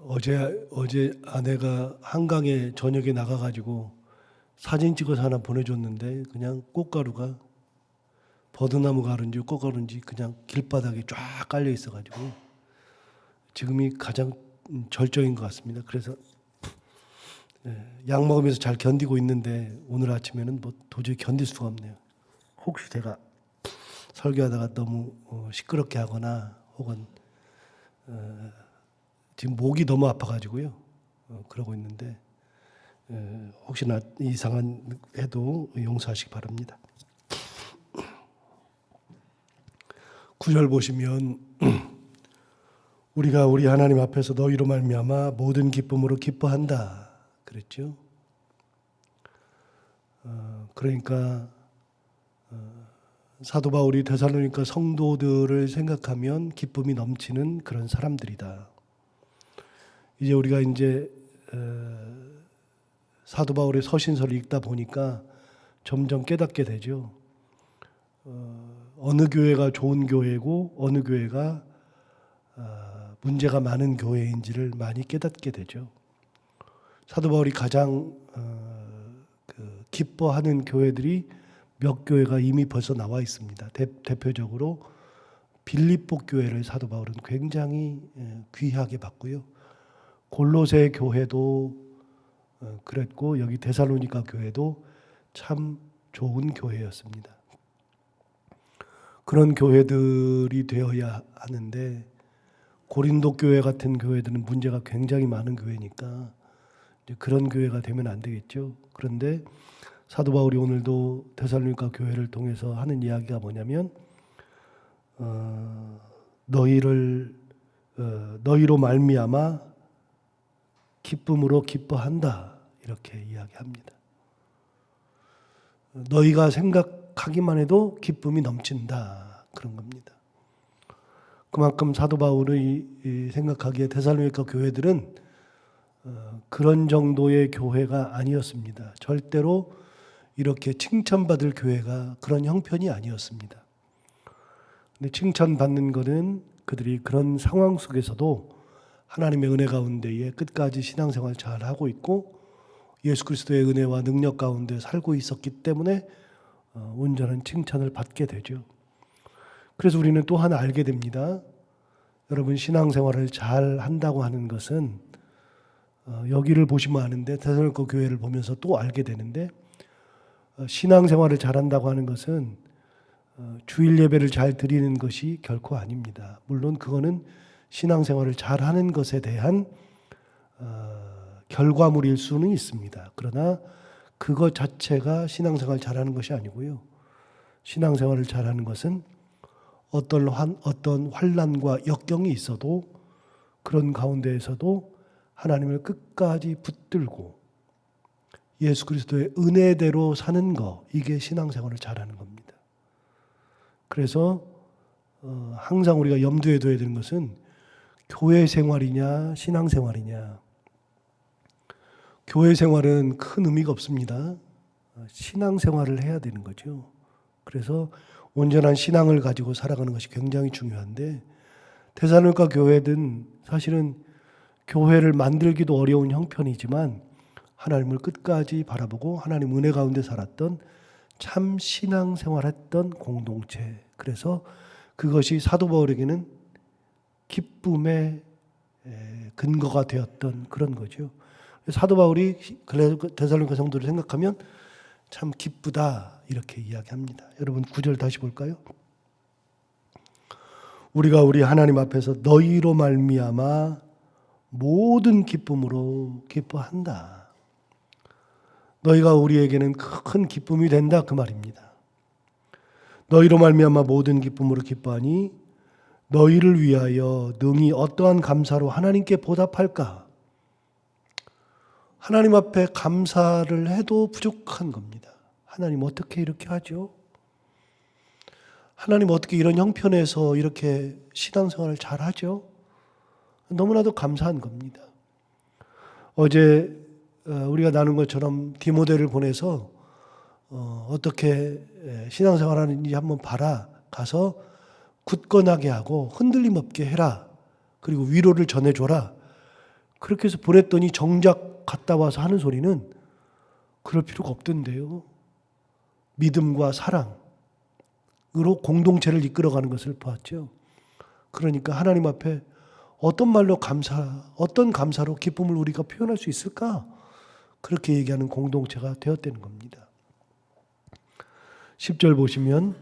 어제 아내가 한강에 저녁에 나가가지고 사진 찍어서 하나 보내줬는데 그냥 꽃가루가 버드나무 가루인지 꽃가루인지 그냥 길바닥에 쫙 깔려 있어가지고 지금이 가장 절정인 것 같습니다. 그래서 약 먹으면서 잘 견디고 있는데 오늘 아침에는 뭐 도저히 견딜 수가 없네요. 혹시 제가 설교하다가 너무 시끄럽게 하거나 혹은 지금 목이 너무 아파가지고요. 그러고 있는데 혹시나 이상한 해도 용서하시기 바랍니다. 9절 보시면 우리가 우리 하나님 앞에서 너희로 말미암아 모든 기쁨으로 기뻐한다 그랬죠. 그러니까 사도 바울이 데살로니가 성도들을 생각하면 기쁨이 넘치는 그런 사람들이다. 이제 우리가 이제 사도 바울의 서신서를 읽다 보니까 점점 깨닫게 되죠. 어느 교회가 좋은 교회고 어느 교회가 문제가 많은 교회인지를 많이 깨닫게 되죠. 사도 바울이 가장 기뻐하는 교회들이 몇 교회가 이미 벌써 나와 있습니다. 대표적으로 빌립보 교회를 사도 바울은 굉장히 귀하게 봤고요. 골로새 교회도 그랬고 여기 데살로니가 교회도 참 좋은 교회였습니다. 그런 교회들이 되어야 하는데 고린도 교회 같은 교회들은 문제가 굉장히 많은 교회니까 이제 그런 교회가 되면 안 되겠죠. 그런데 사도 바울이 오늘도 데살로니가 교회를 통해서 하는 이야기가 뭐냐면 너희로 말미암아 기쁨으로 기뻐한다 이렇게 이야기합니다. 너희가 생각하기만 해도 기쁨이 넘친다 그런 겁니다. 그만큼 사도 바울이 생각하기에 데살로니가 교회들은 그런 정도의 교회가 아니었습니다. 절대로 이렇게 칭찬받을 교회가 그런 형편이 아니었습니다. 근데 칭찬받는 것은 그들이 그런 상황 속에서도 하나님의 은혜 가운데에 끝까지 신앙생활 잘 하고 있고 예수 그리스도의 은혜와 능력 가운데 살고 있었기 때문에 온전한 칭찬을 받게 되죠. 그래서 우리는 또 하나 알게 됩니다. 여러분 신앙생활을 잘 한다고 하는 것은 여기를 보시면 아는데 데살로니가 교회를 보면서 또 알게 되는데 신앙생활을 잘한다고 하는 것은 주일 예배를 잘 드리는 것이 결코 아닙니다. 물론 그거는 신앙생활을 잘하는 것에 대한 결과물일 수는 있습니다. 그러나 그것 자체가 신앙생활 잘하는 것이 아니고요. 신앙생활을 잘하는 것은 어떤 환난과 역경이 있어도 그런 가운데에서도 하나님을 끝까지 붙들고 예수 그리스도의 은혜대로 사는 것, 이게 신앙생활을 잘하는 겁니다. 그래서 항상 우리가 염두에 둬야 되는 것은 교회 생활이냐 신앙생활이냐. 교회 생활은 큰 의미가 없습니다. 신앙생활을 해야 되는 거죠. 그래서 온전한 신앙을 가지고 살아가는 것이 굉장히 중요한데 데살로니가 교회는 사실은 교회를 만들기도 어려운 형편이지만 하나님을 끝까지 바라보고 하나님 은혜 가운데 살았던 참 신앙생활했던 공동체. 그래서 그것이 사도 바울에게는 기쁨의 근거가 되었던 그런 거죠. 사도 바울이 데살로니가 성도를 생각하면 참 기쁘다 이렇게 이야기합니다. 여러분 9절 다시 볼까요? 우리가 우리 하나님 앞에서 너희로 말미암아 모든 기쁨으로 기뻐한다. 너희가 우리에게는 큰 기쁨이 된다 그 말입니다. 너희로 말미암아 모든 기쁨으로 기뻐하니 너희를 위하여 능히 어떠한 감사로 하나님께 보답할까? 하나님 앞에 감사를 해도 부족한 겁니다. 하나님 어떻게 이렇게 하죠? 하나님 어떻게 이런 형편에서 이렇게 신앙생활을 잘 하죠? 너무나도 감사한 겁니다. 어제 우리가 나눈 것처럼 디모데를 보내서 어떻게 신앙생활 하는지 한번 봐라. 가서 굳건하게 하고 흔들림 없게 해라. 그리고 위로를 전해줘라. 그렇게 해서 보냈더니 정작 갔다 와서 하는 소리는 그럴 필요가 없던데요. 믿음과 사랑으로 공동체를 이끌어가는 것을 보았죠. 그러니까 하나님 앞에 어떤 말로 어떤 감사로 기쁨을 우리가 표현할 수 있을까? 그렇게 얘기하는 공동체가 되었다는 겁니다. 10절 보시면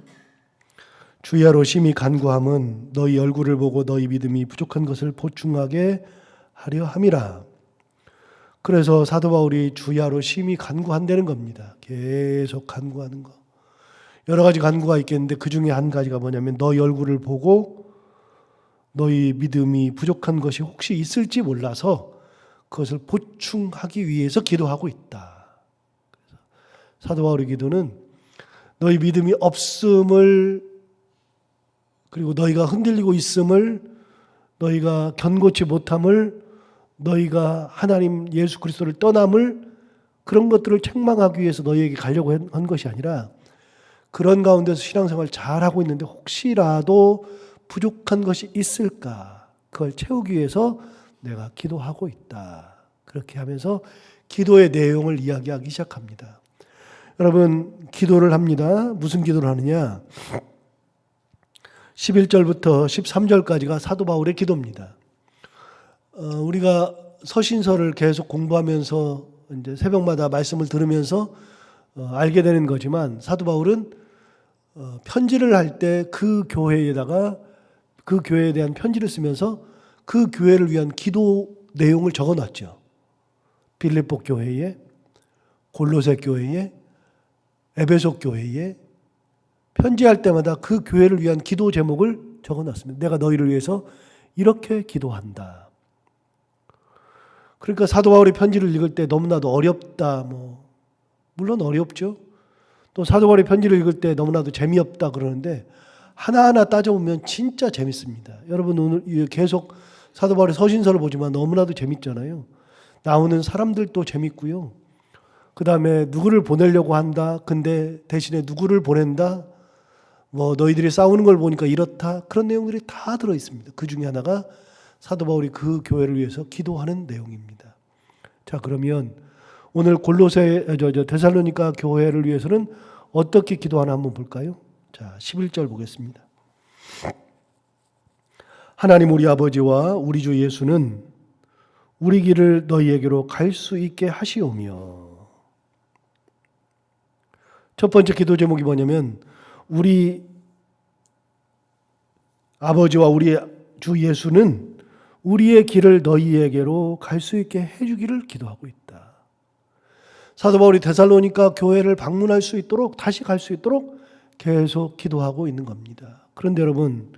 주야로 심히 간구함은 너희 얼굴을 보고 너희 믿음이 부족한 것을 보충하게 하려 함이라. 그래서 사도 바울이 주야로 심히 간구한다는 겁니다. 계속 간구하는 거. 여러 가지 간구가 있겠는데 그 중에 한 가지가 뭐냐면 너희 얼굴을 보고 너희 믿음이 부족한 것이 혹시 있을지 몰라서 그것을 보충하기 위해서 기도하고 있다. 사도 바울의 기도는 너희 믿음이 없음을, 그리고 너희가 흔들리고 있음을, 너희가 견고치 못함을, 너희가 하나님 예수 그리스도를 떠남을, 그런 것들을 책망하기 위해서 너희에게 가려고 한 것이 아니라 그런 가운데서 신앙생활 잘하고 있는데 혹시라도 부족한 것이 있을까, 그걸 채우기 위해서 내가 기도하고 있다. 그렇게 하면서 기도의 내용을 이야기하기 시작합니다. 여러분, 기도를 합니다. 무슨 기도를 하느냐? 11절부터 13절까지가 사도 바울의 기도입니다. 우리가 서신서를 계속 공부하면서 이제 새벽마다 말씀을 들으면서 알게 되는 거지만 사도 바울은 편지를 할 때 그 교회에다가 그 교회에 대한 편지를 쓰면서 그 교회를 위한 기도 내용을 적어놨죠. 빌립보 교회에, 골로새 교회에, 에베소 교회에 편지할 때마다 그 교회를 위한 기도 제목을 적어놨습니다. 내가 너희를 위해서 이렇게 기도한다. 그러니까 사도 바울의 편지를 읽을 때 너무나도 어렵다, 물론 어렵죠. 또 사도 바울의 편지를 읽을 때 너무나도 재미없다 그러는데 하나하나 따져보면 진짜 재밌습니다. 여러분 오늘 계속 사도 바울의 서신서를 보지만 너무나도 재밌잖아요. 나오는 사람들도 재밌고요. 그 다음에 누구를 보내려고 한다. 근데 대신에 누구를 보낸다. 너희들이 싸우는 걸 보니까 이렇다. 그런 내용들이 다 들어있습니다. 그 중에 하나가 사도 바울이 그 교회를 위해서 기도하는 내용입니다. 자, 그러면 오늘 데살로니가 교회를 위해서는 어떻게 기도하나 한번 볼까요? 자, 11절 보겠습니다. 하나님 우리 아버지와 우리 주 예수는 우리 길을 너희에게로 갈 수 있게 하시오며. 첫 번째 기도 제목이 뭐냐면 우리 아버지와 우리 주 예수는 우리의 길을 너희에게로 갈 수 있게 해주기를 기도하고 있다. 사도 바울이 데살로니가 교회를 방문할 수 있도록, 다시 갈 수 있도록 계속 기도하고 있는 겁니다. 그런데 여러분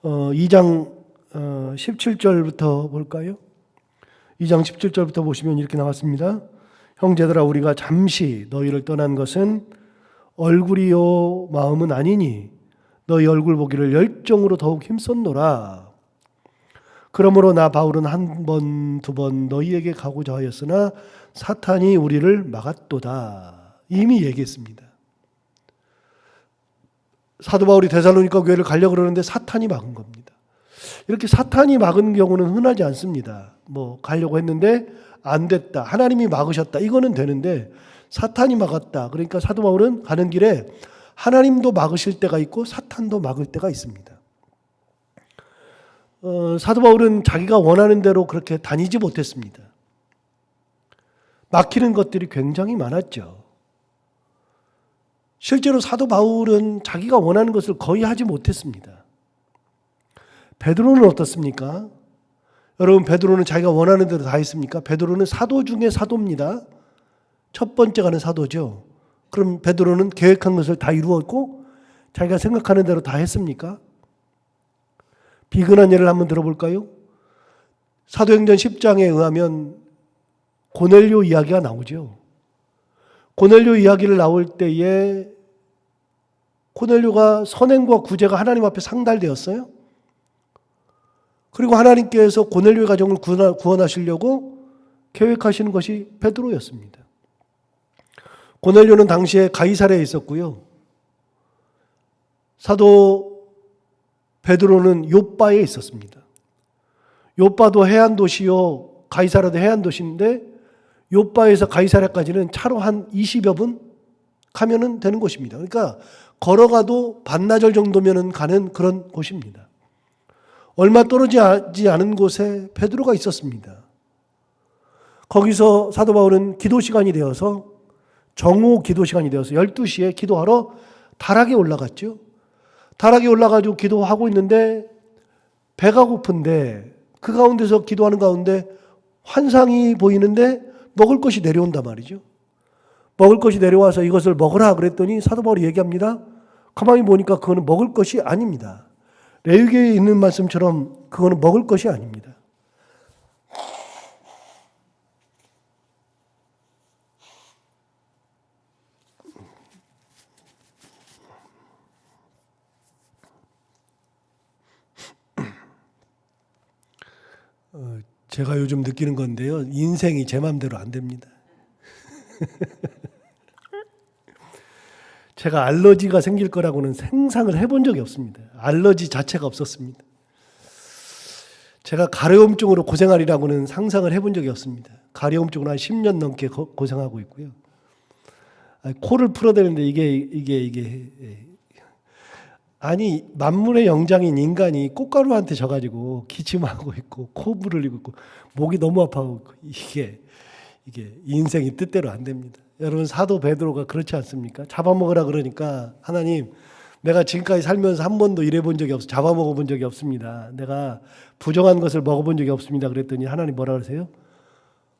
2장 17절부터 볼까요? 2장 17절부터 보시면 이렇게 나왔습니다. 형제들아 우리가 잠시 너희를 떠난 것은 얼굴이요 마음은 아니니 너희 얼굴 보기를 열정으로 더욱 힘썼노라. 그러므로 나 바울은 한 번, 두 번 너희에게 가고자 하였으나 사탄이 우리를 막았도다. 이미 얘기했습니다. 사도 바울이 데살로니가 교회를 가려고 그러는데 사탄이 막은 겁니다. 이렇게 사탄이 막은 경우는 흔하지 않습니다. 가려고 했는데 안 됐다. 하나님이 막으셨다. 이거는 되는데 사탄이 막았다. 그러니까 사도 바울은 가는 길에 하나님도 막으실 때가 있고 사탄도 막을 때가 있습니다. 사도 바울은 자기가 원하는 대로 그렇게 다니지 못했습니다. 막히는 것들이 굉장히 많았죠. 실제로 사도 바울은 자기가 원하는 것을 거의 하지 못했습니다. 베드로는 어떻습니까? 여러분 베드로는 자기가 원하는 대로 다 했습니까? 베드로는 사도 중에 사도입니다. 첫 번째 가는 사도죠. 그럼 베드로는 계획한 것을 다 이루었고 자기가 생각하는 대로 다 했습니까? 비근한 예를 한번 들어볼까요? 사도행전 10장에 의하면 고넬료 이야기가 나오죠. 고넬료 이야기를 나올 때에 고넬료가 선행과 구제가 하나님 앞에 상달되었어요. 그리고 하나님께서 고넬료의 가정을 구원하시려고 계획하시는 것이 베드로였습니다. 고넬료는 당시에 가이사랴에 있었고요. 사도 베드로는 욥바에 있었습니다. 욥바도 해안 도시요 가이사라도 해안 도시인데 요빠에서 가이사랴까지는 차로 한 20여 분 가면은 되는 곳입니다. 그러니까 걸어가도 반나절 정도면은 가는 그런 곳입니다. 얼마 떨어지지 않은 곳에 베드로가 있었습니다. 거기서 사도 바울은 기도 시간이 되어서 정오 기도 시간이 되어서 12시에 기도하러 다락에 올라갔죠. 다락에 올라가지고 기도하고 있는데 배가 고픈데 그 가운데서 기도하는 가운데 환상이 보이는데 먹을 것이 내려온단 말이죠. 먹을 것이 내려와서 이것을 먹으라 그랬더니 사도 바울이 얘기합니다. 가만히 보니까 그거는 먹을 것이 아닙니다. 레위기에 있는 말씀처럼 그거는 먹을 것이 아닙니다. 제가 요즘 느끼는 건데요. 인생이 제 마음대로 안 됩니다. 제가 알러지가 생길 거라고는 상상을 해본 적이 없습니다. 알러지 자체가 없었습니다. 제가 가려움증으로 고생하리라고는 상상을 해본 적이 없습니다. 가려움증으로 한 10년 넘게 고생하고 있고요. 코를 풀어대는데 이게 아니 만물의 영장인 인간이 꽃가루한테 져가지고 기침하고 있고 코를 흘리고 있고 목이 너무 아파하고 이게 인생이 뜻대로 안 됩니다. 여러분 사도 베드로가 그렇지 않습니까? 잡아먹으라 그러니까 하나님 내가 지금까지 살면서 한 번도 일해본 적이 없어 잡아먹어본 적이 없습니다. 내가 부정한 것을 먹어본 적이 없습니다. 그랬더니 하나님 뭐라 그러세요?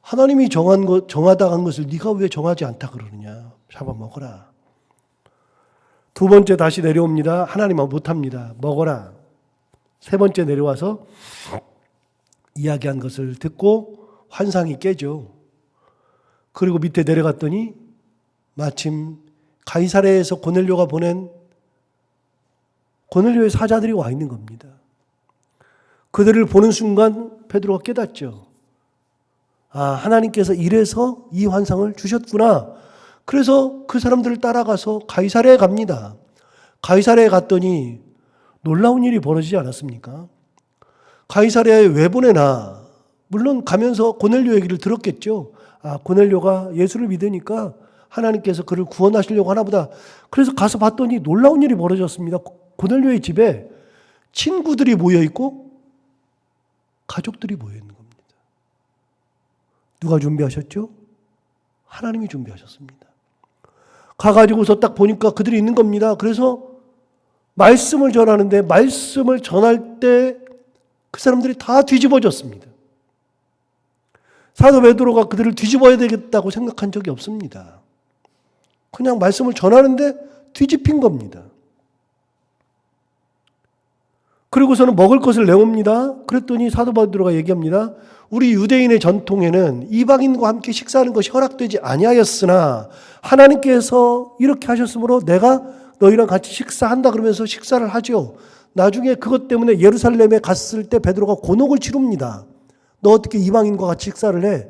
하나님이 정하다 한 것을 네가 왜 정하지 않다 그러느냐. 잡아먹어라. 두 번째 다시 내려옵니다. 하나님은 못합니다. 먹어라. 세 번째 내려와서 이야기한 것을 듣고 환상이 깨죠. 그리고 밑에 내려갔더니 마침 가이사랴에서 고넬료가 보낸 고넬료의 사자들이 와 있는 겁니다. 그들을 보는 순간 베드로가 깨닫죠. 아, 하나님께서 이래서 이 환상을 주셨구나. 그래서 그 사람들을 따라가서 가이사랴에 갑니다. 가이사랴에 갔더니 놀라운 일이 벌어지지 않았습니까? 가이사랴에 왜 보내나? 물론 가면서 고넬료 얘기를 들었겠죠. 아, 고넬료가 예수를 믿으니까 하나님께서 그를 구원하시려고 하나보다. 그래서 가서 봤더니 놀라운 일이 벌어졌습니다. 고넬료의 집에 친구들이 모여있고 가족들이 모여있는 겁니다. 누가 준비하셨죠? 하나님이 준비하셨습니다. 가가지고서 딱 보니까 그들이 있는 겁니다. 그래서 말씀을 전하는데 말씀을 전할 때 그 사람들이 다 뒤집어졌습니다. 사도 베드로가 그들을 뒤집어야 되겠다고 생각한 적이 없습니다. 그냥 말씀을 전하는데 뒤집힌 겁니다. 그리고서는 먹을 것을 내옵니다. 그랬더니 사도 베드로가 얘기합니다. 우리 유대인의 전통에는 이방인과 함께 식사하는 것이 허락되지 아니하였으나 하나님께서 이렇게 하셨으므로 내가 너희랑 같이 식사한다 그러면서 식사를 하죠. 나중에 그것 때문에 예루살렘에 갔을 때 베드로가 곤혹을 치릅니다. 너 어떻게 이방인과 같이 식사를 해?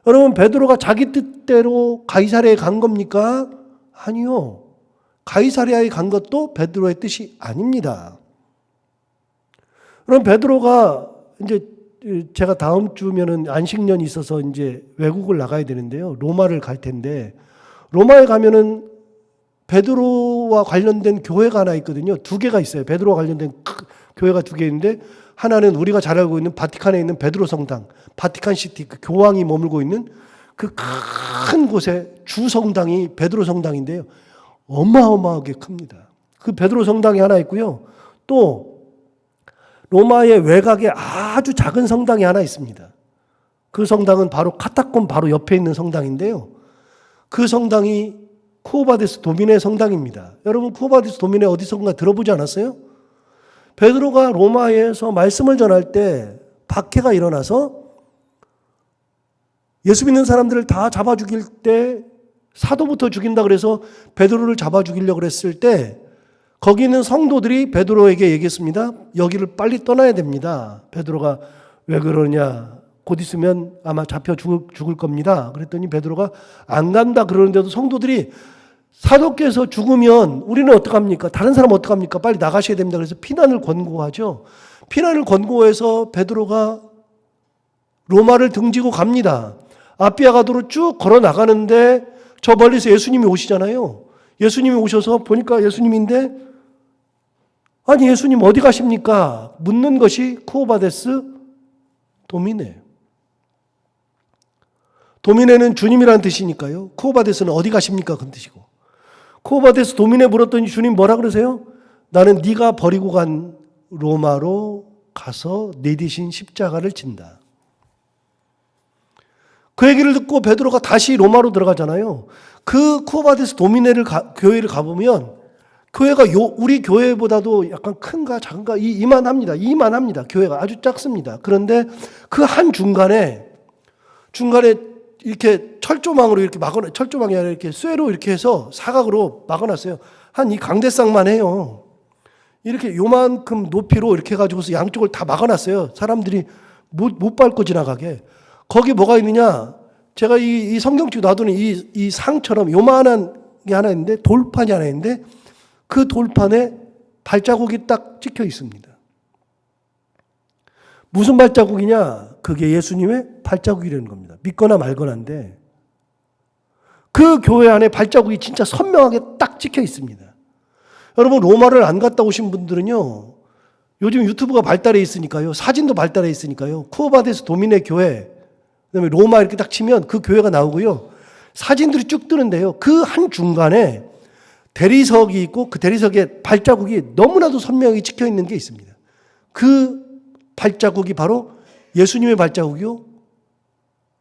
여러분 베드로가 자기 뜻대로 가이사랴에 간 겁니까? 아니요. 가이사랴에 간 것도 베드로의 뜻이 아닙니다. 그럼 베드로가 이제 제가 다음 주면은 안식년이 있어서 이제 외국을 나가야 되는데요. 로마를 갈 텐데 로마에 가면은 베드로와 관련된 교회가 하나 있거든요. 두 개가 있어요. 베드로와 관련된 교회가 두 개 있는데 하나는 우리가 잘 알고 있는 바티칸에 있는 베드로 성당, 바티칸 시티 그 교황이 머물고 있는 그 큰 곳에 주 성당이 베드로 성당인데요. 어마어마하게 큽니다. 그 베드로 성당이 하나 있고요. 또 로마의 외곽에 아주 작은 성당이 하나 있습니다. 그 성당은 바로 카타콤 바로 옆에 있는 성당인데요. 그 성당이 쿠오바디스 도미네 성당입니다. 여러분 쿠오바디스 도미네 어디선가 들어보지 않았어요? 베드로가 로마에서 말씀을 전할 때 박해가 일어나서 예수 믿는 사람들을 다 잡아 죽일 때 사도부터 죽인다 그래서 베드로를 잡아 죽이려고 했을 때 거기 있는 성도들이 베드로에게 얘기했습니다. 여기를 빨리 떠나야 됩니다. 베드로가 왜 그러냐? 곧 있으면 아마 잡혀 죽을 겁니다. 그랬더니 베드로가 안 간다 그러는데도 성도들이 사도께서 죽으면 우리는 어떡합니까? 다른 사람 어떡합니까? 빨리 나가셔야 됩니다. 그래서 피난을 권고하죠. 피난을 권고해서 베드로가 로마를 등지고 갑니다. 아피아 가도로 쭉 걸어 나가는데 저 멀리서 예수님이 오시잖아요. 예수님이 오셔서 보니까 예수님인데, 아니 예수님 어디 가십니까? 묻는 것이 쿠오바데스 도미네. 도미네는 주님이라는 뜻이니까요. 쿠오바데스는 어디 가십니까? 그런 뜻이고. 쿠오바데스 도미네 물었더니 주님 뭐라 그러세요? 나는 네가 버리고 간 로마로 가서 내 대신 십자가를 진다. 그 얘기를 듣고 베드로가 다시 로마로 들어가잖아요. 그 쿠오바데스 도미네를 교회를 가보면 교회가 우리 교회보다도 약간 큰가 작은가 이만합니다. 교회가 아주 작습니다. 그런데 그 한 중간에 이렇게 철조망으로 이렇게 철조망이 아니라 이렇게 쇠로 이렇게 해서 사각으로 막아놨어요. 한 이 강대상만 해요. 이렇게 요만큼 높이로 이렇게 해가지고서 양쪽을 다 막아놨어요. 사람들이 못 밟고 지나가게. 거기 뭐가 있느냐? 제가 이 성경책 놔두는 이 상처럼 요만한 게 하나 있는데, 돌판이 하나 있는데, 그 돌판에 발자국이 딱 찍혀 있습니다. 무슨 발자국이냐? 그게 예수님의 발자국이라는 겁니다. 믿거나 말거나인데, 그 교회 안에 발자국이 진짜 선명하게 딱 찍혀 있습니다. 여러분, 로마를 안 갔다 오신 분들은요, 요즘 유튜브가 발달해 있으니까요, 사진도 발달해 있으니까요, 쿠오바데스 도미네 교회, 그다음에 로마 이렇게 딱 치면 그 교회가 나오고요, 사진들이 쭉 뜨는데요, 그 한 중간에 대리석이 있고 그 대리석에 발자국이 너무나도 선명히 찍혀 있는 게 있습니다. 그 발자국이 바로 예수님의 발자국이요,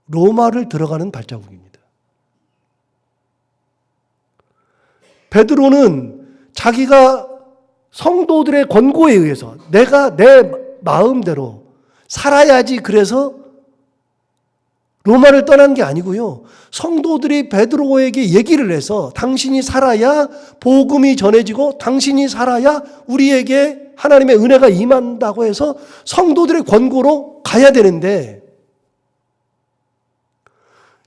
로마를 들어가는 발자국입니다. 베드로는 자기가 성도들의 권고에 의해서 내가 내 마음대로 살아야지 그래서 로마를 떠난 게 아니고요. 성도들이 베드로에게 얘기를 해서 당신이 살아야 복음이 전해지고 당신이 살아야 우리에게 하나님의 은혜가 임한다고 해서 성도들의 권고로 가야 되는데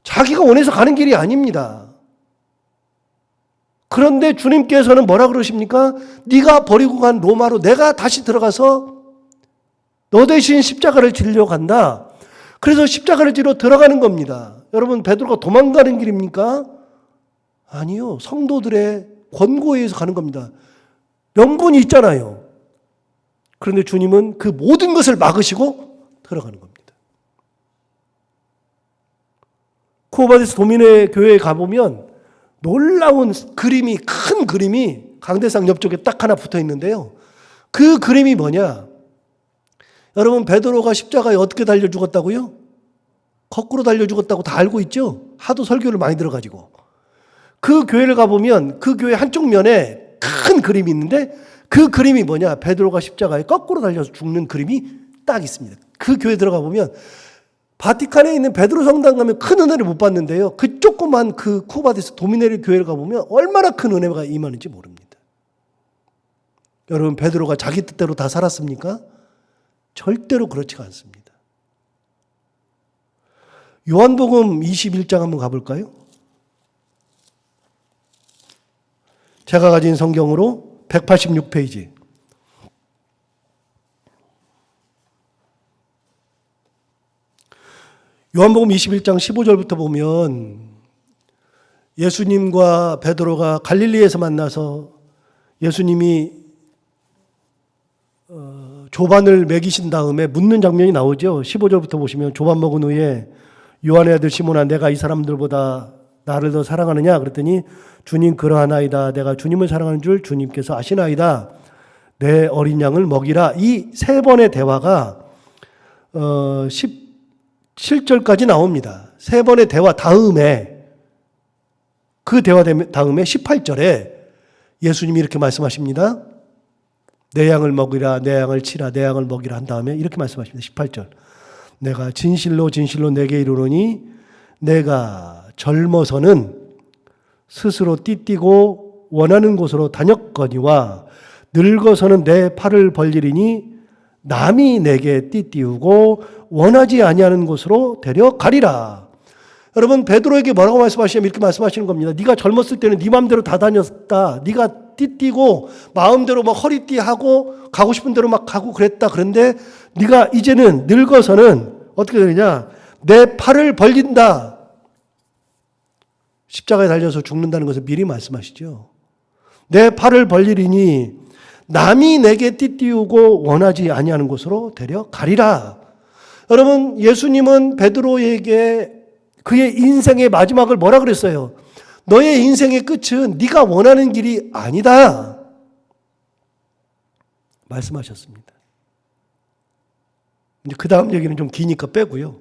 자기가 원해서 가는 길이 아닙니다. 그런데 주님께서는 뭐라 그러십니까? 네가 버리고 간 로마로 내가 다시 들어가서 너 대신 십자가를 지려 간다. 그래서 십자가를 지러 들어가는 겁니다. 여러분, 베드로가 도망가는 길입니까? 아니요. 성도들의 권고에 의해서 가는 겁니다. 명분이 있잖아요. 그런데 주님은 그 모든 것을 막으시고 들어가는 겁니다. 쿠오바데스 도미네 교회에 가보면 놀라운 그림이, 큰 그림이 강대상 옆쪽에 딱 하나 붙어 있는데요. 그 그림이 뭐냐? 여러분, 베드로가 십자가에 어떻게 달려 죽었다고요? 거꾸로 달려 죽었다고 다 알고 있죠? 하도 설교를 많이 들어가지고. 그 교회를 가보면 그 교회 한쪽 면에 큰 그림이 있는데 그 그림이 뭐냐? 베드로가 십자가에 거꾸로 달려서 죽는 그림이 딱 있습니다. 그 교회 들어가 보면 바티칸에 있는 베드로 성당 가면 큰 은혜를 못 받는데요. 그 조그만 그 쿠오바데스 도미네르 교회를 가보면 얼마나 큰 은혜가 임하는지 모릅니다. 여러분, 베드로가 자기 뜻대로 다 살았습니까? 절대로 그렇지가 않습니다. 요한복음 21장 한번 가볼까요? 제가 가진 성경으로 186페이지. 요한복음 21장 15절부터 보면 예수님과 베드로가 갈릴리에서 만나서 예수님이 조반을 먹이신 다음에 묻는 장면이 나오죠. 15절부터 보시면 조반 먹은 후에 요한의 아들 시몬아, 내가 이 사람들보다 나를 더 사랑하느냐? 그랬더니 주님 그러하나이다. 내가 주님을 사랑하는 줄 주님께서 아시나이다. 내 어린 양을 먹이라. 이 세 번의 대화가 17절까지 나옵니다. 세 번의 대화 다음에, 그 대화 다음에 18절에 예수님이 이렇게 말씀하십니다. 내 양을 먹이라, 내 양을 치라, 내 양을 먹이라 한 다음에 이렇게 말씀하십니다. 18절. 내가 진실로 진실로 내게 이르노니 내가 젊어서는 스스로 띠띠고 원하는 곳으로 다녔거니와 늙어서는 내 팔을 벌리리니 남이 내게 띠띠우고 원하지 아니하는 곳으로 데려가리라. 여러분, 베드로에게 뭐라고 말씀하시냐면 이렇게 말씀하시는 겁니다. 네가 젊었을 때는 네 마음대로 다 다녔다. 네가 띠띠고 마음대로 막 허리띠하고 가고 싶은 대로 막 가고 그랬다. 그런데 네가 이제는 늙어서는 어떻게 되느냐? 내 팔을 벌린다. 십자가에 달려서 죽는다는 것을 미리 말씀하시죠. 내 팔을 벌리리니 남이 내게 띠띠우고 원하지 아니하는 곳으로 데려가리라. 여러분, 예수님은 베드로에게 그의 인생의 마지막을 뭐라 그랬어요? 너의 인생의 끝은 네가 원하는 길이 아니다. 말씀하셨습니다. 이제 그 다음 얘기는 좀 기니까 빼고요.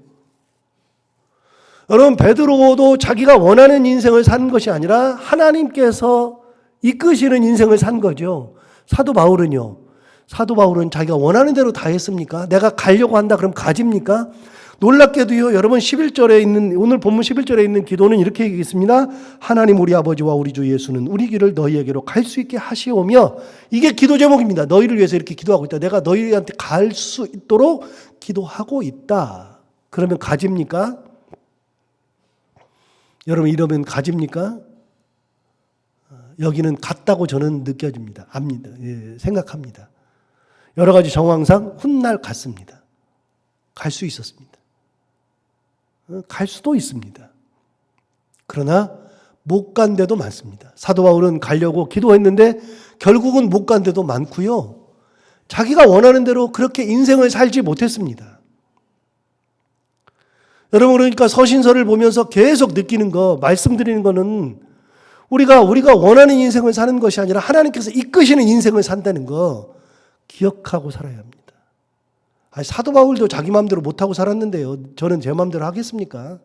여러분, 베드로도 자기가 원하는 인생을 사는 것이 아니라 하나님께서 이끄시는 인생을 산 거죠. 사도 바울은요. 사도 바울은 자기가 원하는 대로 다 했습니까? 내가 가려고 한다 그럼 가집니까? 놀랍게도요. 여러분 11절에 있는 오늘 본문 11절에 있는 기도는 이렇게 얘기했습니다. 하나님 우리 아버지와 우리 주 예수는 우리 길을 너희에게로 갈 수 있게 하시오며, 이게 기도 제목입니다. 너희를 위해서 이렇게 기도하고 있다. 내가 너희한테 갈 수 있도록 기도하고 있다. 그러면 가집니까? 여러분 이러면 가집니까? 여기는 같다고 저는 느껴집니다. 압니다. 예, 생각합니다. 여러 가지 정황상 훗날 갔습니다. 갈 수 있었습니다. 갈 수도 있습니다. 그러나 못 간 데도 많습니다. 사도 바울은 가려고 기도했는데 결국은 못 간 데도 많고요. 자기가 원하는 대로 그렇게 인생을 살지 못했습니다. 여러분, 그러니까 서신서를 보면서 계속 느끼는 거, 말씀드리는 거는 우리가 원하는 인생을 사는 것이 아니라 하나님께서 이끄시는 인생을 산다는 거 기억하고 살아야 합니다. 사도 바울도 자기 마음대로 못하고 살았는데요. 저는 제 마음대로 하겠습니까?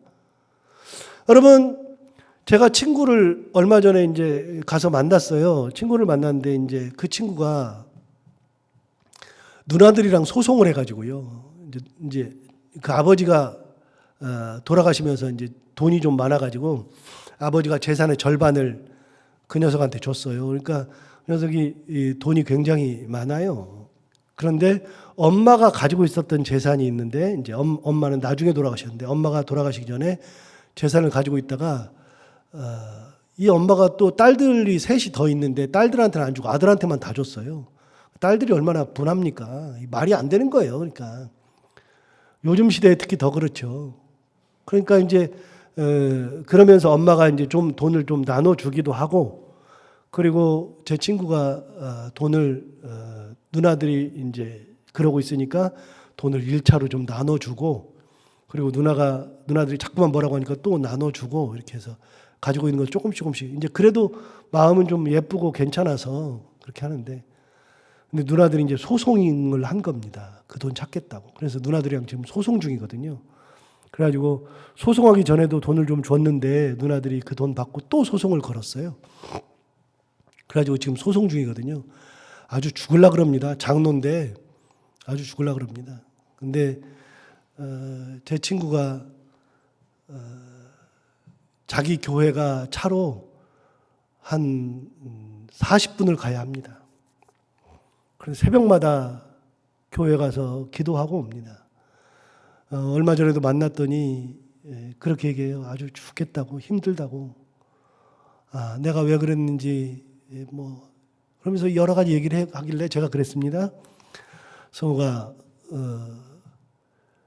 여러분, 제가 친구를 얼마 전에 이제 가서 만났어요. 친구를 만났는데 이제 그 친구가 누나들이랑 소송을 해가지고요. 이제 그 아버지가 돌아가시면서 이제 돈이 좀 많아가지고 아버지가 재산의 절반을 그 녀석한테 줬어요. 그러니까 그 녀석이 돈이 굉장히 많아요. 그런데 엄마가 가지고 있었던 재산이 있는데 이제 엄마는 나중에 돌아가셨는데 엄마가 돌아가시기 전에 재산을 가지고 있다가 이 엄마가 또 딸들이 셋이 더 있는데 딸들한테는 안 주고 아들한테만 다 줬어요. 딸들이 얼마나 분합니까? 말이 안 되는 거예요. 그러니까 요즘 시대에 특히 더 그렇죠. 그러니까 이제 그러면서 엄마가 이제 좀 돈을 좀 나눠주기도 하고, 그리고 제 친구가 돈을 누나들이 이제 그러고 있으니까 돈을 1차로 좀 나눠주고, 그리고 누나들이 자꾸만 뭐라고 하니까 또 나눠주고, 이렇게 해서 가지고 있는 걸 조금씩 이제 그래도 마음은 좀 예쁘고 괜찮아서 그렇게 하는데, 근데 누나들이 이제 소송을 한 겁니다. 그 돈 찾겠다고. 그래서 누나들이랑 지금 소송 중이거든요. 그래가지고 소송하기 전에도 돈을 좀 줬는데 누나들이 그 돈 받고 또 소송을 걸었어요. 그래가지고 지금 소송 중이거든요. 아주 죽을라 그럽니다. 장로인데 아주 죽을라 그럽니다. 근데 제 친구가 자기 교회가 차로 한 40분을 가야 합니다. 그래서 새벽마다 교회 가서 기도하고 옵니다. 얼마 전에도 만났더니 그렇게 얘기해요. 아주 죽겠다고, 힘들다고. 내가 왜 그랬는지 뭐 그러면서 여러 가지 얘기를 하길래 제가 그랬습니다. 성우가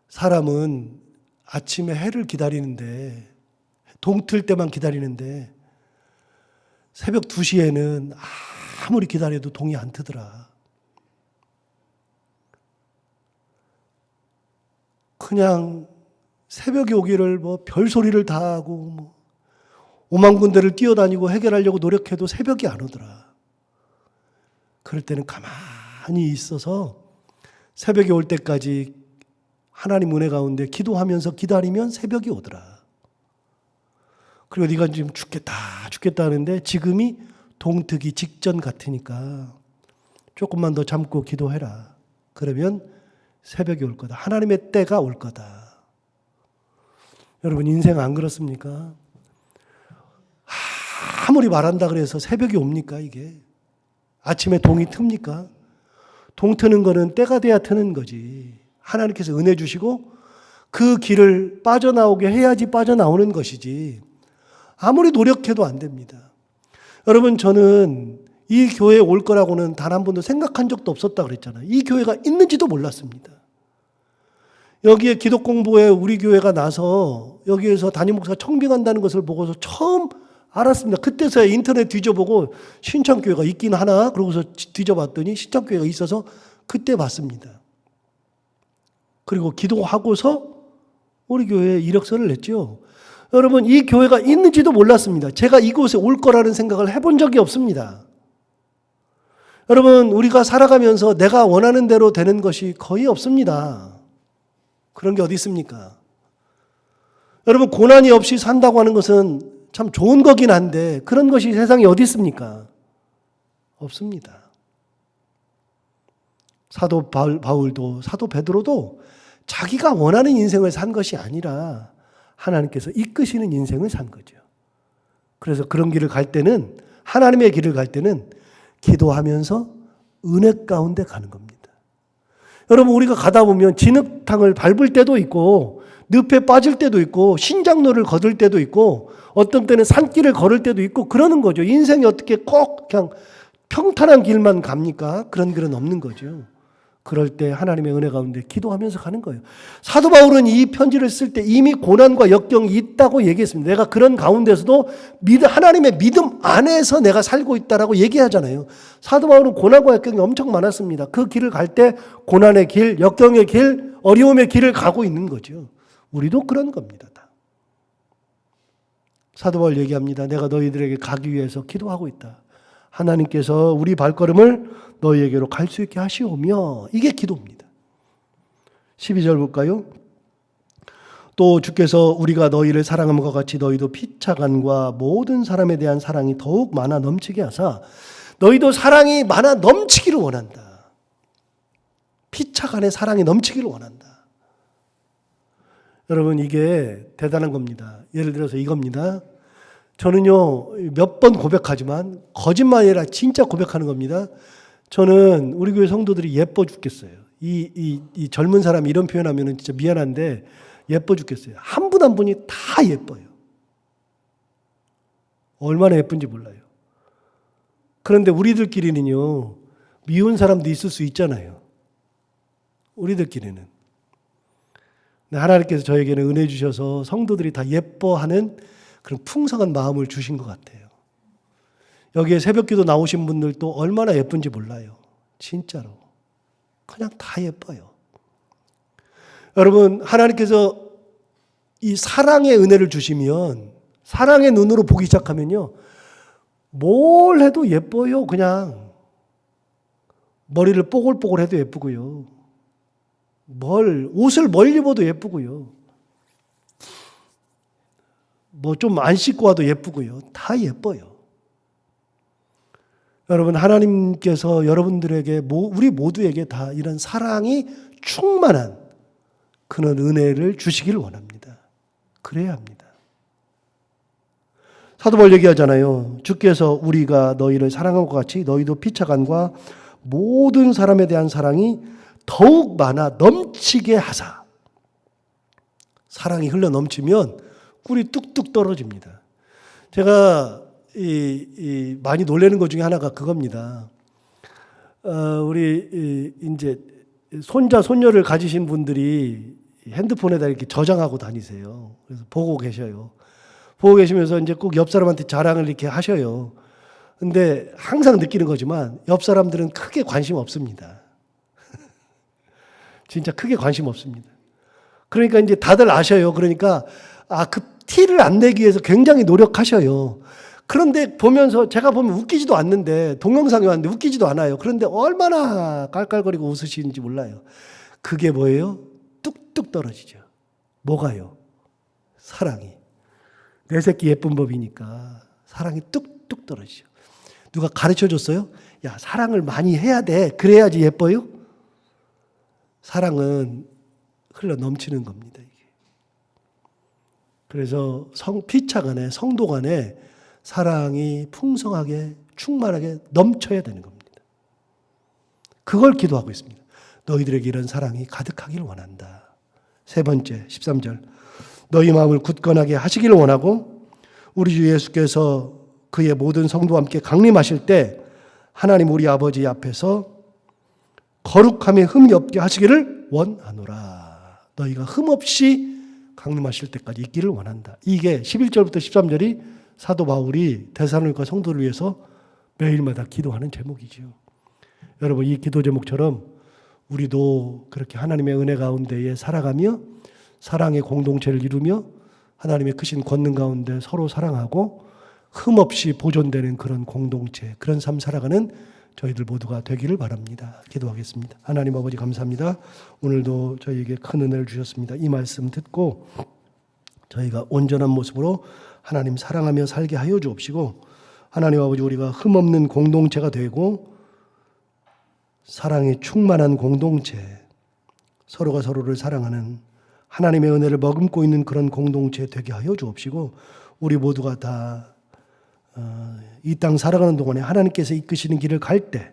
사람은 아침에 해를 기다리는데, 동틀 때만 기다리는데 새벽 2시에는 아무리 기다려도 동이 안 트더라. 그냥 새벽이 오기를 뭐 별소리를 다 하고 뭐 오만 군데를 뛰어다니고 해결하려고 노력해도 새벽이 안 오더라. 그럴 때는 가만히 있어서 새벽이 올 때까지 하나님 은혜 가운데 기도하면서 기다리면 새벽이 오더라. 그리고 네가 지금 죽겠다 하는데 지금이 동트기 직전 같으니까 조금만 더 참고 기도해라. 그러면 새벽이 올 거다. 하나님의 때가 올 거다. 여러분, 인생 안 그렇습니까? 아무리 말한다 그래서 새벽이 옵니까 이게? 아침에 동이 틉니까? 동 트는 거는 때가 돼야 트는 거지. 하나님께서 은혜 주시고 그 길을 빠져나오게 해야지 빠져나오는 것이지. 아무리 노력해도 안 됩니다. 여러분, 저는 이 교회에 올 거라고는 단 한 번도 생각한 적도 없었다 그랬잖아요. 이 교회가 있는지도 몰랐습니다. 여기에 기독 공부에 우리 교회가 나서 여기에서 담임 목사가 청빙한다는 것을 보고서 처음 알았습니다. 그때서야 인터넷 뒤져보고 신천교회가 있긴 하나 그러고서 뒤져봤더니 신천교회가 있어서 그때 봤습니다. 그리고 기도하고서 우리 교회에 이력서를 냈죠. 여러분, 이 교회가 있는지도 몰랐습니다. 제가 이곳에 올 거라는 생각을 해본 적이 없습니다. 여러분, 우리가 살아가면서 내가 원하는 대로 되는 것이 거의 없습니다. 그런 게 어디 있습니까? 여러분, 고난이 없이 산다고 하는 것은 참 좋은 거긴 한데 그런 것이 세상에 어디 있습니까? 없습니다. 사도 바울도 사도 베드로도 자기가 원하는 인생을 산 것이 아니라 하나님께서 이끄시는 인생을 산 거죠. 그래서 그런 길을 갈 때는, 하나님의 길을 갈 때는 기도하면서 은혜 가운데 가는 겁니다. 여러분, 우리가 가다 보면 진흙탕을 밟을 때도 있고 늪에 빠질 때도 있고 신장로를 거둘 때도 있고 어떤 때는 산길을 걸을 때도 있고 그러는 거죠. 인생이 어떻게 꼭 그냥 평탄한 길만 갑니까? 그런 길은 없는 거죠. 그럴 때 하나님의 은혜 가운데 기도하면서 가는 거예요. 사도 바울은 이 편지를 쓸 때 이미 고난과 역경이 있다고 얘기했습니다. 내가 그런 가운데서도 하나님의 믿음 안에서 내가 살고 있다라고 얘기하잖아요. 사도 바울은 고난과 역경이 엄청 많았습니다. 그 길을 갈 때 고난의 길, 역경의 길, 어려움의 길을 가고 있는 거죠. 우리도 그런 겁니다. 다. 사도 바울 얘기합니다. 내가 너희들에게 가기 위해서 기도하고 있다. 하나님께서 우리 발걸음을 너희에게로 갈 수 있게 하시오며, 이게 기도입니다. 12절 볼까요? 또 주께서 우리가 너희를 사랑함과 같이 너희도 피차간과 모든 사람에 대한 사랑이 더욱 많아 넘치게 하사 너희도 사랑이 많아 넘치기를 원한다. 피차간의 사랑이 넘치기를 원한다. 여러분, 이게 대단한 겁니다. 예를 들어서 이겁니다. 저는요, 몇 번 고백하지만 거짓말이 아니라 진짜 고백하는 겁니다. 저는 우리 교회 성도들이 예뻐 죽겠어요. 이 젊은 사람이 이런 표현하면 진짜 미안한데 예뻐 죽겠어요. 한 분 한 분이 다 예뻐요. 얼마나 예쁜지 몰라요. 그런데 우리들끼리는요, 미운 사람도 있을 수 있잖아요. 우리들끼리는. 하나님께서 저에게는 은혜 주셔서 성도들이 다 예뻐하는 그런 풍성한 마음을 주신 것 같아요. 여기에 새벽기도 나오신 분들도 얼마나 예쁜지 몰라요. 진짜로. 그냥 다 예뻐요. 여러분, 하나님께서 이 사랑의 은혜를 주시면, 사랑의 눈으로 보기 시작하면요, 뭘 해도 예뻐요. 그냥 머리를 뽀글뽀글 해도 예쁘고요. 옷을 뭘 입어도 예쁘고요. 뭐 좀 안 씻고 와도 예쁘고요. 다 예뻐요. 여러분, 하나님께서 여러분들에게, 우리 모두에게 다 이런 사랑이 충만한 그런 은혜를 주시기를 원합니다. 그래야 합니다. 사도 바울 얘기하잖아요. 주께서 우리가 너희를 사랑한 것 같이 너희도 피차간과 모든 사람에 대한 사랑이 더욱 많아 넘치게 하사. 사랑이 흘러 넘치면 꿀이 뚝뚝 떨어집니다. 제가 많이 놀라는 것 중에 하나가 그겁니다. 우리 이제 손자 손녀를 가지신 분들이 핸드폰에다 이렇게 저장하고 다니세요. 그래서 보고 계셔요. 보고 계시면서 이제 꼭 옆 사람한테 자랑을 이렇게 하셔요. 근데 항상 느끼는 거지만 옆 사람들은 크게 관심 없습니다. 진짜 크게 관심 없습니다. 그러니까 이제 다들 아셔요. 그러니까 그 티를 안 내기 위해서 굉장히 노력하셔요. 그런데 보면서 제가 보면 웃기지도 않는데, 동영상이 왔는데 웃기지도 않아요. 그런데 얼마나 깔깔거리고 웃으시는지 몰라요. 그게 뭐예요? 뚝뚝 떨어지죠. 뭐가요? 사랑이. 내 새끼 예쁜 법이니까 사랑이 뚝뚝 떨어지죠. 누가 가르쳐 줬어요? 야, 사랑을 많이 해야 돼. 그래야지 예뻐요? 사랑은 흘러 넘치는 겁니다. 이게. 그래서 피차간에, 성도 간에 사랑이 풍성하게, 충만하게 넘쳐야 되는 겁니다. 그걸 기도하고 있습니다. 너희들에게 이런 사랑이 가득하기를 원한다. 세 번째, 13절. 너희 마음을 굳건하게 하시기를 원하고 우리 주 예수께서 그의 모든 성도와 함께 강림하실 때 하나님 우리 아버지 앞에서 거룩함에 흠이 없게 하시기를 원하노라. 너희가 흠없이 강림하실 때까지 있기를 원한다. 이게 11절부터 13절이 사도 바울이 데살로니가 성도를 위해서 매일마다 기도하는 제목이지요. 여러분, 이 기도 제목처럼 우리도 그렇게 하나님의 은혜 가운데에 살아가며 사랑의 공동체를 이루며 하나님의 크신 권능 가운데 서로 사랑하고 흠없이 보존되는 그런 공동체, 그런 삶 살아가는 저희들 모두가 되기를 바랍니다. 기도하겠습니다. 하나님 아버지 감사합니다. 오늘도 저희에게 큰 은혜를 주셨습니다. 이 말씀 듣고 저희가 온전한 모습으로 하나님 사랑하며 살게 하여 주옵시고, 하나님 아버지 우리가 흠없는 공동체가 되고 사랑에 충만한 공동체, 서로가 서로를 사랑하는 하나님의 은혜를 머금고 있는 그런 공동체 되게 하여 주옵시고, 우리 모두가 다 이 땅 살아가는 동안에 하나님께서 이끄시는 길을 갈 때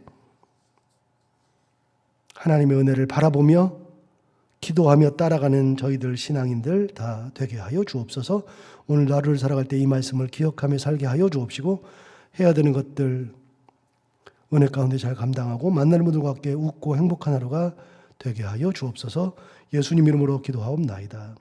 하나님의 은혜를 바라보며 기도하며 따라가는 저희들 신앙인들 다 되게 하여 주옵소서. 오늘 하루를 살아갈 때 이 말씀을 기억하며 살게 하여 주옵시고, 해야 되는 것들 은혜 가운데 잘 감당하고 만나는 분들과 함께 웃고 행복한 하루가 되게 하여 주옵소서. 예수님 이름으로 기도하옵나이다.